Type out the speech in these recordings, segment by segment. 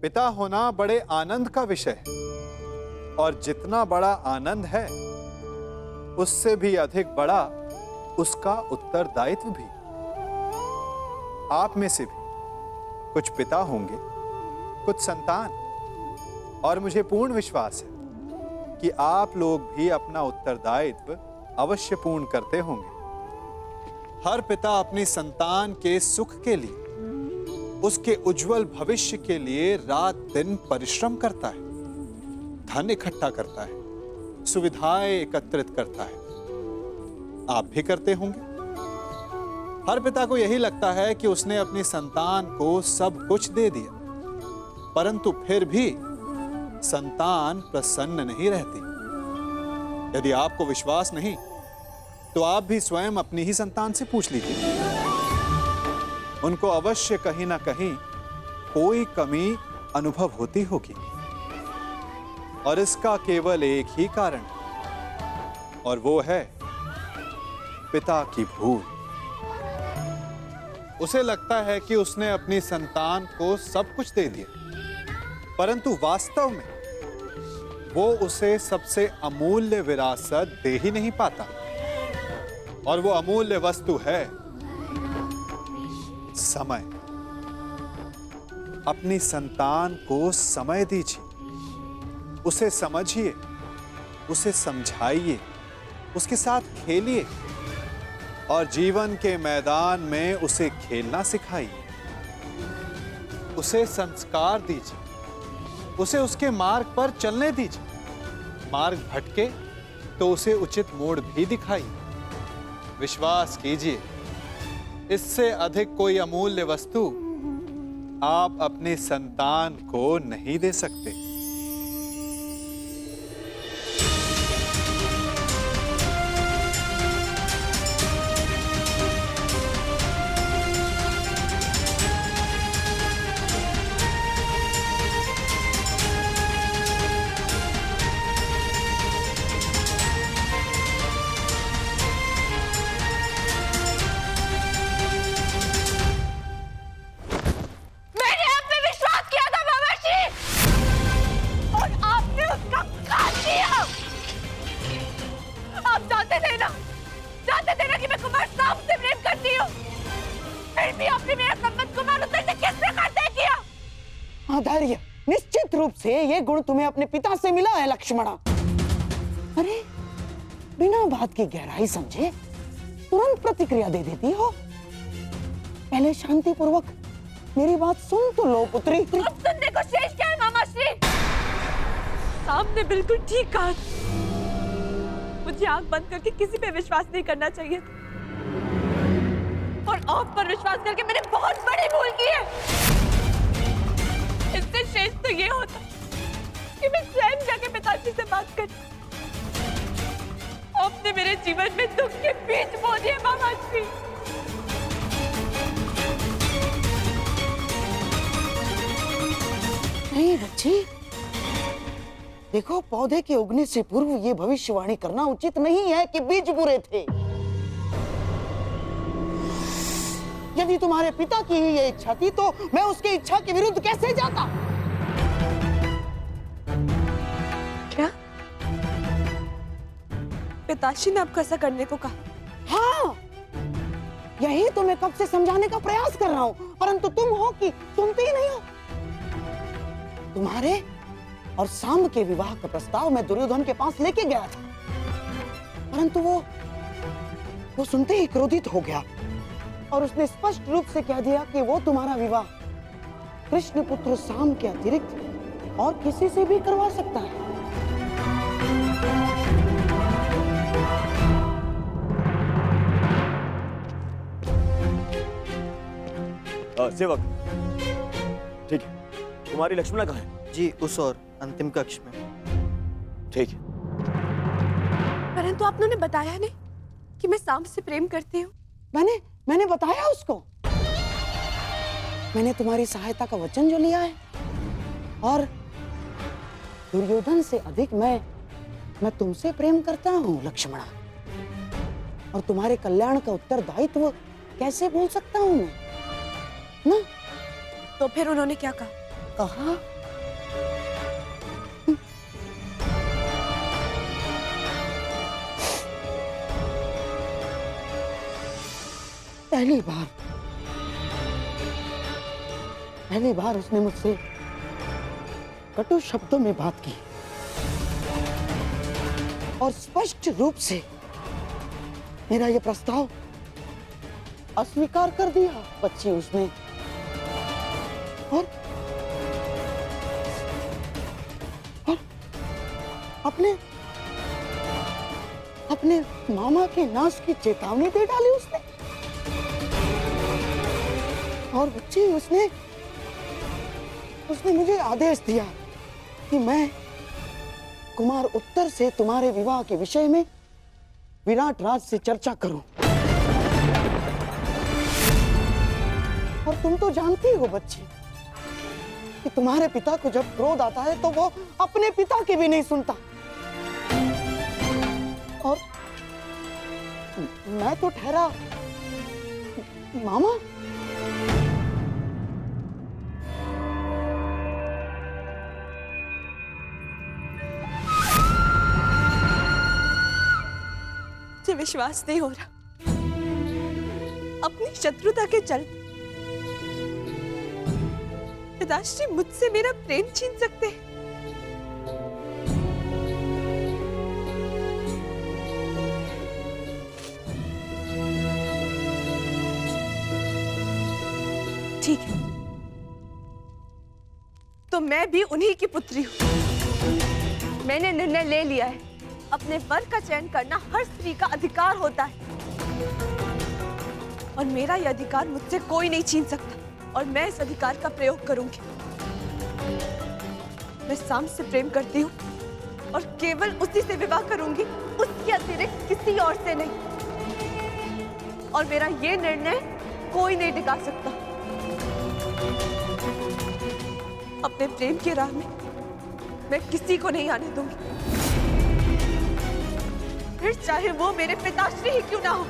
पिता होना बड़े आनंद का विषय है, और जितना बड़ा आनंद है उससे भी अधिक बड़ा उसका उत्तरदायित्व भी। आप में से भी कुछ पिता होंगे, कुछ संतान, और मुझे पूर्ण विश्वास है कि आप लोग भी अपना उत्तरदायित्व अवश्य पूर्ण करते होंगे। हर पिता अपनी संतान के सुख के लिए, उसके उज्जवल भविष्य के लिए रात दिन परिश्रम करता है, धन इकट्ठा करता है, सुविधाएं एकत्रित करता है। आप भी करते होंगे। हर पिता को यही लगता है कि उसने अपनी संतान को सब कुछ दे दिया, परंतु फिर भी संतान प्रसन्न नहीं रहती। यदि आपको विश्वास नहीं तो आप भी स्वयं अपनी ही संतान से पूछ लीजिए। उनको अवश्य कहीं ना कहीं कोई कमी अनुभव होती होगी, और इसका केवल एक ही कारण, और वो है पिता की भूल। उसे लगता है कि उसने अपनी संतान को सब कुछ दे दिया, परंतु वास्तव में वो उसे सबसे अमूल्य विरासत दे ही नहीं पाता, और वो अमूल्य वस्तु है समय। अपनी संतान को समय दीजिए, उसे समझिए, उसे समझाइए, उसके साथ खेलिए, और जीवन के मैदान में उसे खेलना सिखाइए। उसे संस्कार दीजिए, उसे उसके मार्ग पर चलने दीजिए। मार्ग भटके तो उसे उचित मोड़ भी दिखाइए। विश्वास कीजिए, इससे अधिक कोई अमूल्य वस्तु आप अपने संतान को नहीं दे सकते। धैर्य, निश्चित रूप से ये गुण तुम्हें अपने पिता से मिला है लक्ष्मणा। अरे बिना बात की गहराई समझे तुरंत प्रतिक्रिया दे देती हो। पहले शांति पूर्वक मेरी बात सुन तो लो पुत्री। अब सुनने को शेष क्या है मामा श्री? आपने बिल्कुल ठीक कहा। मुझे आंख बंद करके किसी पे विश्वास नहीं करना चाहिए, और आप पर विश्वास करके मैंने बहुत बड़ी भूल की है। इससे शेष तो ये होता कि मैं स्वयं जाके पिताजी से बात कर। आपने मेरे जीवन में दुख के बीज बो दिए मामा जी। नहीं बच्ची, देखो पौधे के उगने से पूर्व ये भविष्यवाणी करना उचित नहीं है कि बीज बुरे थे। यदि तुम्हारे पिता की ही ये इच्छा थी तो मैं उसकी इच्छा के विरुद्ध कैसे जाता? क्या पिताजी ने आपको ऐसा करने को कहा? हाँ, यही तो मैं कब से समझाने का प्रयास कर रहा हूँ, परंतु तुम हो कि सुनते ही नहीं हो। तुम्हारे और सांब के विवाह का प्रस्ताव मैं दुर्योधन के पास लेके गया था, परंतु वो सुनते ही क्रोधित हो गया, और उसने स्पष्ट रूप से कह दिया कि वो तुम्हारा विवाह कृष्ण पुत्र सांब के अतिरिक्त और किसी से भी करवा सकता है। सेवक, ठीक है, तुम्हारी लक्ष्मणा कहाँ है? जी उस और अंतिम कक्ष में। ठीक है। परंतु आपने उन्हें बताया नहीं कि मैं सांब से प्रेम करती हूँ। मैंने बताया उसको। मैंने तुम्हारी सहायता का वचन जो लिया है, और दुर्योधन से अधिक मैं तुमसे प्रेम करता हूँ लक्ष्मणा, और तुम्हारे कल्याण का उत्तरदायित्व कैसे भूल सकता हूँ मैं ना? तो फिर उन्होंने क्या कहा? कहा पहली बार उसने मुझसे कटु शब्दों में बात की और स्पष्ट रूप से मेरा यह प्रस्ताव अस्वीकार कर दिया बच्ची उसने। और अपने मामा के नाश की चेतावनी दे डाली उसने। और बच्ची उसने मुझे आदेश दिया कि मैं कुमार उत्तर से तुम्हारे विवाह के विषय में विराट राज से चर्चा करूं। और तुम तो जानती हो बच्ची कि तुम्हारे पिता को जब क्रोध आता है तो वो अपने पिता की भी नहीं सुनता। और मैं तो ठहरा मामा। मुझे विश्वास नहीं हो रहा, अपनी शत्रुता के चलते पिताश्री मुझसे मेरा प्रेम छीन सकते हैं। ठीक है, तो मैं भी उन्हीं की पुत्री हूं। मैंने निर्णय ले लिया है, अपने वर का चयन करना हर स्त्री का अधिकार होता है और मेरा यह अधिकार मुझसे कोई नहीं छीन सकता और मैं इस अधिकार का प्रयोग करूंगी। मैं साम से प्रेम करती हूँ और केवल उसी से विवाह करूंगी, उसके अतिरिक्त किसी और से नहीं। और मेरा ये निर्णय कोई नहीं टिका सकता। अपने प्रेम की राह में मैं किसी को नहीं आने दूंगी, फिर चाहे वो मेरे पिताश्री ही क्यों ना हो।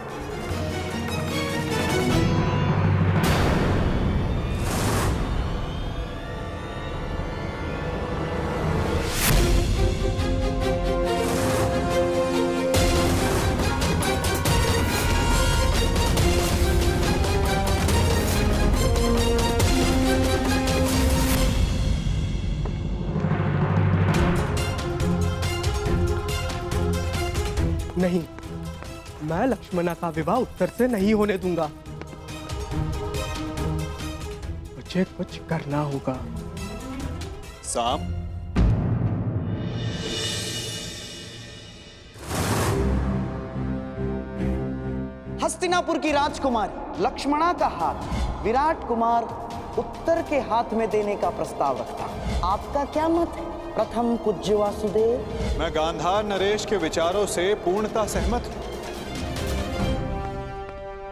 नहीं, मैं लक्ष्मणा का विवाह उत्तर से नहीं होने दूंगा। मुझे कुछ करना होगा। साम, हस्तिनापुर की राजकुमारी लक्ष्मणा का हाथ विराट कुमार उत्तर के हाथ में देने का प्रस्ताव रखता। आपका क्या मत है प्रथम पूज्य वासुदेव? मैं गांधार नरेश के विचारों से पूर्णतः सहमत हूं।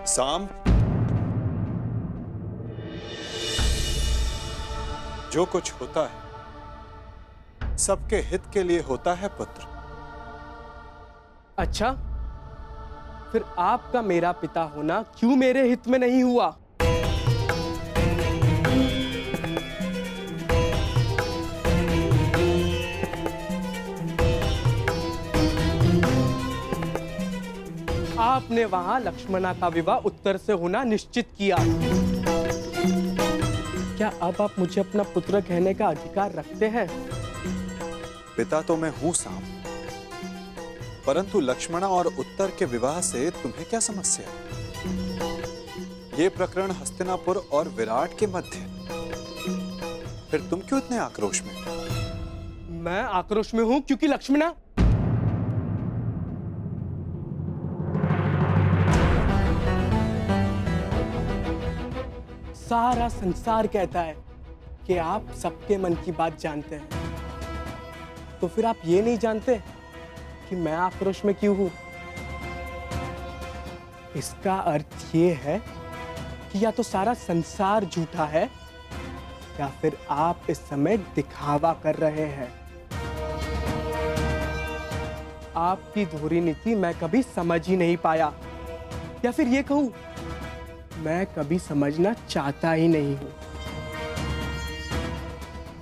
साम, जो कुछ होता है सबके हित के लिए होता है पुत्र। अच्छा, फिर आपका मेरा पिता होना क्यों मेरे हित में नहीं हुआ? आपने वहां लक्ष्मणा का विवाह उत्तर से होना निश्चित किया। क्या अब आप मुझे अपना पुत्र कहने का अधिकार रखते हैं? पिता तो मैं हूं साम, परंतु लक्ष्मणा और उत्तर के विवाह से तुम्हें क्या समस्या है? ये प्रकरण हस्तिनापुर और विराट के मध्य है। फिर तुम क्यों इतने आक्रोश में? मैं आक्रोश में हूं क्योंकि लक्ष्मणा सारा संसार कहता है कि आप सबके मन की बात जानते हैं, तो फिर आप ये नहीं जानते कि मैं आक्रोश में क्यों हूं? इसका अर्थ ये है कि या तो सारा संसार झूठा है या फिर आप इस समय दिखावा कर रहे हैं। आपकी धोरी नीति मैं कभी समझ ही नहीं पाया, या फिर ये कहूं मैं कभी समझना चाहता ही नहीं हूं,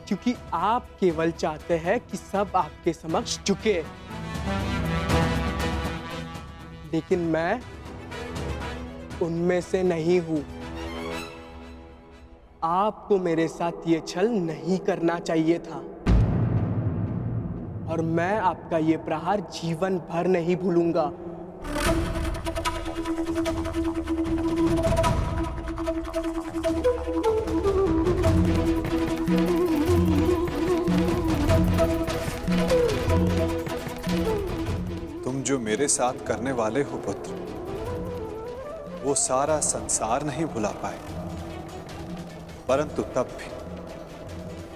क्योंकि आप केवल चाहते हैं कि सब आपके समक्ष झुके। लेकिन मैं उनमें से नहीं हूं। आपको मेरे साथ ये छल नहीं करना चाहिए था, और मैं आपका ये प्रहार जीवन भर नहीं भूलूंगा। तुम जो मेरे साथ करने वाले हो पुत्र, वो सारा संसार नहीं भुला पाए, परंतु तब भी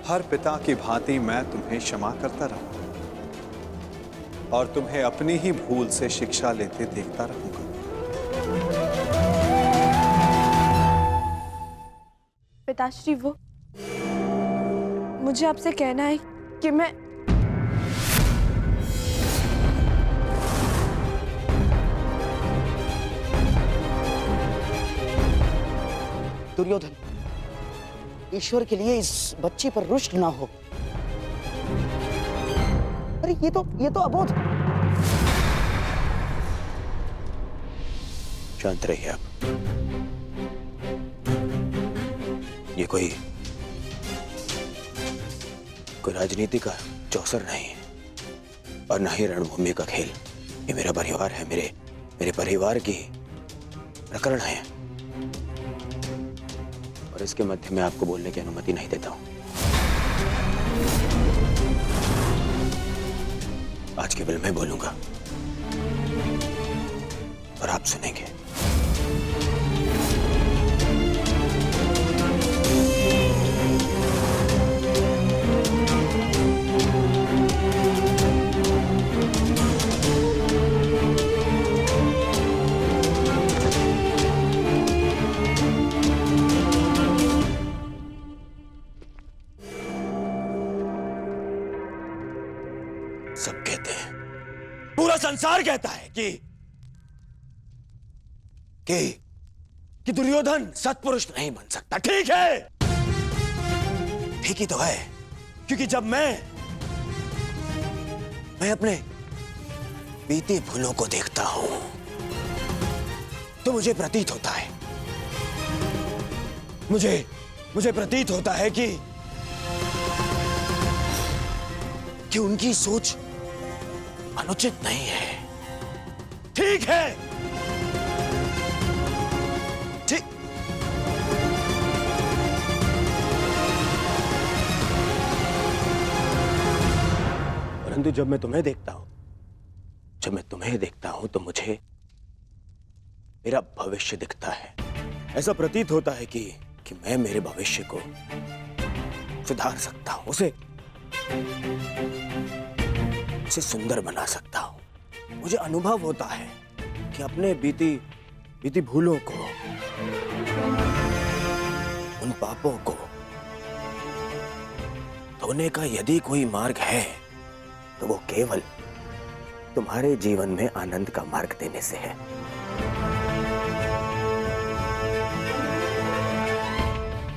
हर पिता की भांति मैं तुम्हें क्षमा करता रहूंगा और तुम्हें अपनी ही भूल से शिक्षा लेते देखता रहूंगा। पिताश्री, वो मुझे आपसे कहना है कि मैं दुर्योधन, ईश्वर के लिए इस बच्चे पर रुष्ट ना हो। अरे ये तो अबोध। शांत रहिए आप। ये कोई राजनीति का चौसर नहीं है और ना ही रणभूमि का खेल। ये मेरा परिवार है, मेरे परिवार की प्रकरण है, और इसके मध्य में आपको बोलने की अनुमति नहीं देता हूं। आज केवल मैं बोलूंगा और आप सुनेंगे। सब कहते हैं, पूरा संसार कहता है कि दुर्योधन सत्पुरुष नहीं बन सकता। ठीक है, ठीक ही तो है, क्योंकि जब मैं अपने बीती भूलों को देखता हूं तो मुझे प्रतीत होता है, मुझे प्रतीत होता है कि उनकी सोच अनुचित नहीं है। ठीक है, ठीक। परंतु जब मैं तुम्हें देखता हूं तो मुझे मेरा भविष्य दिखता है। ऐसा प्रतीत होता है कि मैं मेरे भविष्य को सुधार सकता हूं, उसे सुंदर बना सकता हूं। मुझे अनुभव होता है कि अपने बीती भूलों को, उन पापों को धोने का यदि कोई मार्ग है तो वो केवल तुम्हारे जीवन में आनंद का मार्ग देने से है।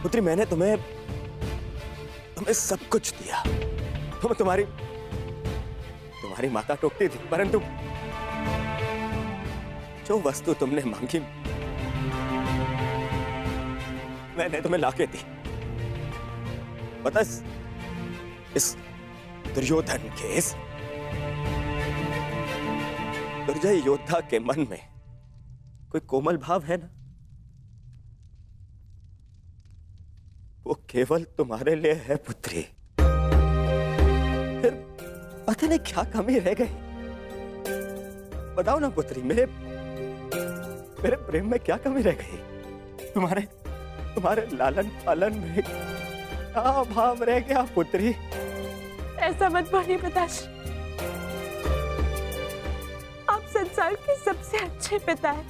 पुत्री, मैंने तुम्हें सब कुछ दिया। तुम्हारी माता टोकती थी, परंतु जो वस्तु तुमने मांगी मैंने तुम्हें लाके दी। पता, इस दुर्योधन के, इस दुर्जय योद्धा के मन में कोई कोमल भाव है ना, वो केवल तुम्हारे लिए है पुत्री। फिर पता नहीं क्या कमी रह गई, बताओ ना पुत्री, मेरे प्रेम में क्या कमी रह गई? तुम्हारे लालन पालन में क्या भाव रह गया पुत्री? ऐसा मत बोलिए पिताश्री, आप संसार के सबसे अच्छे पिता हैं।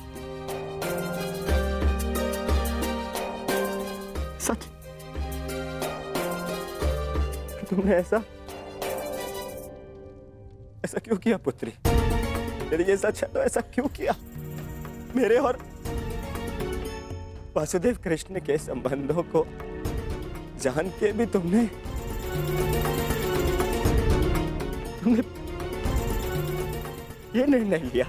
सच? तुमने ऐसा क्यों किया पुत्री? यदि ये सच है तो ऐसा क्यों किया? मेरे और वासुदेव कृष्ण के संबंधों को जान के भी तुमने ये निर्णय लिया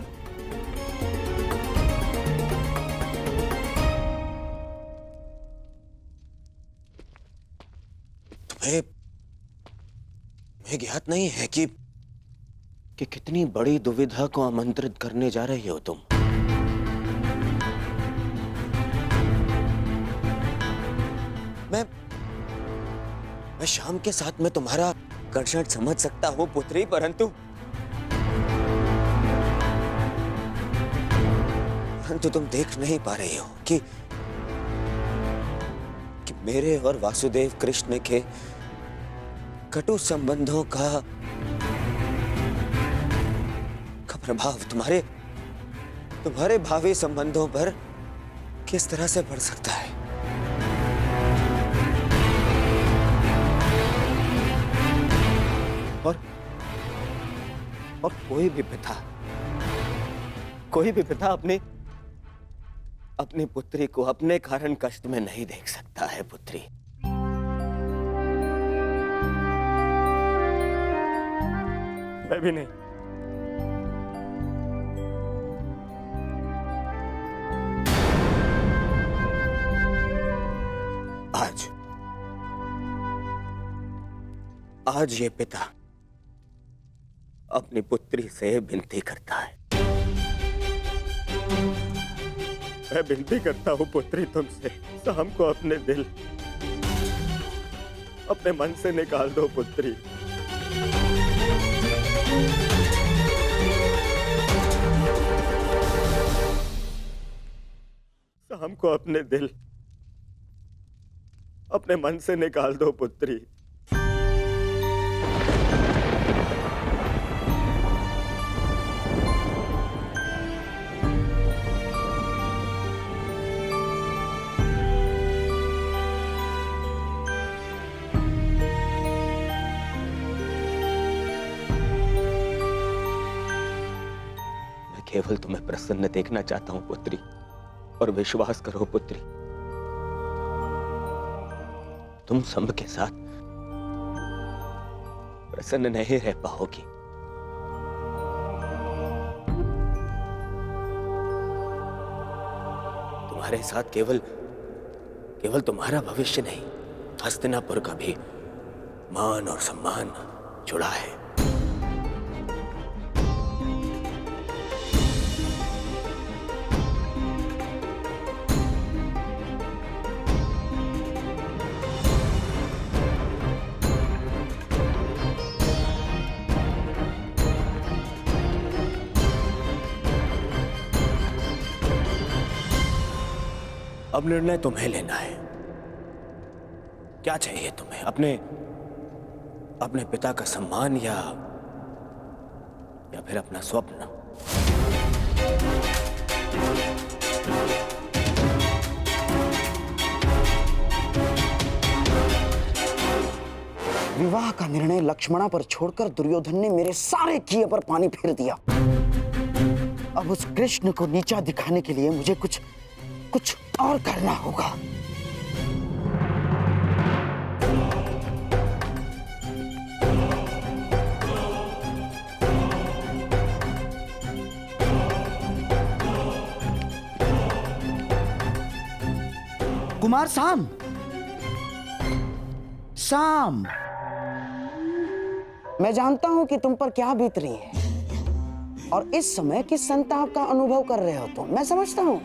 तुम्हें ज्ञात नहीं है कि कितनी बड़ी दुविधा को आमंत्रित करने जा रही हो तुम। मैं शाम के साथ में तुम्हारा आकर्षण समझ सकता हूं पुत्री, परंतु तुम देख नहीं पा रही हो कि मेरे और वासुदेव कृष्ण के कटु संबंधों का प्रभाव तुम्हारे भावी संबंधों पर किस तरह से पड़ सकता है। और कोई भी पिता अपनी पुत्री को अपने कारण कष्ट में नहीं देख सकता है पुत्री। मैं भी नहीं। आज ये पिता अपनी पुत्री से विनती करता है। मैं विनती करता हूँ पुत्री तुमसे, शाम को अपने दिल अपने मन से निकाल दो पुत्री। शाम को अपने दिल अपने मन से निकाल दो पुत्री। केवल तुम्हें प्रसन्न देखना चाहता हूं पुत्री, और विश्वास करो पुत्री, तुम संभ के साथ प्रसन्न नहीं रह पाओगी। तुम्हारे साथ केवल तुम्हारा भविष्य नहीं, हस्तिनापुर का भी मान और सम्मान जुड़ा है। अब निर्णय तुम्हें लेना है। क्या चाहिए तुम्हें? अपने पिता का सम्मान या फिर अपना स्वप्न? विवाह का निर्णय लक्ष्मणा पर छोड़कर दुर्योधन ने मेरे सारे किए पर पानी फेर दिया। अब उस कृष्ण को नीचा दिखाने के लिए मुझे कुछ और करना होगा। कुमार साम, मैं जानता हूं कि तुम पर क्या बीत रही है और इस समय किस संताप का अनुभव कर रहे हो तुम। मैं समझता हूं,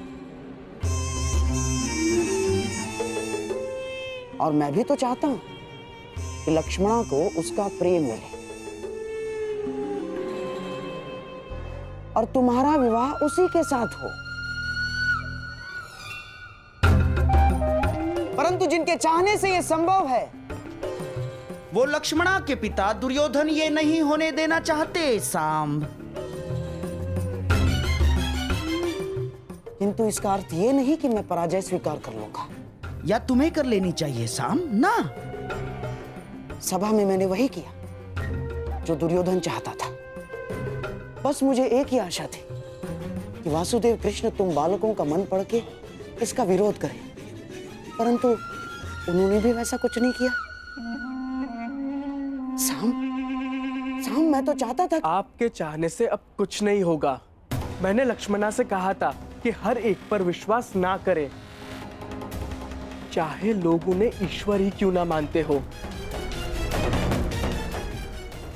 और मैं भी तो चाहता हूं कि लक्ष्मणा को उसका प्रेम मिले और तुम्हारा विवाह उसी के साथ हो। परंतु जिनके चाहने से यह संभव है, वो लक्ष्मणा के पिता दुर्योधन ये नहीं होने देना चाहते साम। किंतु इसका अर्थ ये नहीं कि मैं पराजय स्वीकार कर लूंगा। या तुम्हें कर लेनी चाहिए साम ना। सभा में मैंने वही किया जो दुर्योधन चाहता था। बस मुझे एक ही आशा थी कि वासुदेव कृष्ण तुम बालकों का मन पढ़ के इसका विरोध करें, परंतु उन्होंने भी वैसा कुछ नहीं किया। साम, मैं तो चाहता था। आपके चाहने से अब कुछ नहीं होगा। मैंने लक्ष्मणा से कहा था कि हर एक पर विश्वास ना करें, चाहे लोग उन्हें ईश्वर ही क्यों ना मानते हो।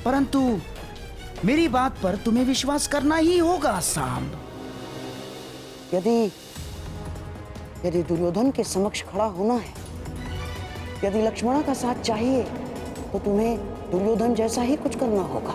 परंतु मेरी बात पर तुम्हें विश्वास करना ही होगा सांब। यदि यदि दुर्योधन के समक्ष खड़ा होना है, यदि लक्ष्मणा का साथ चाहिए, तो तुम्हें दुर्योधन जैसा ही कुछ करना होगा।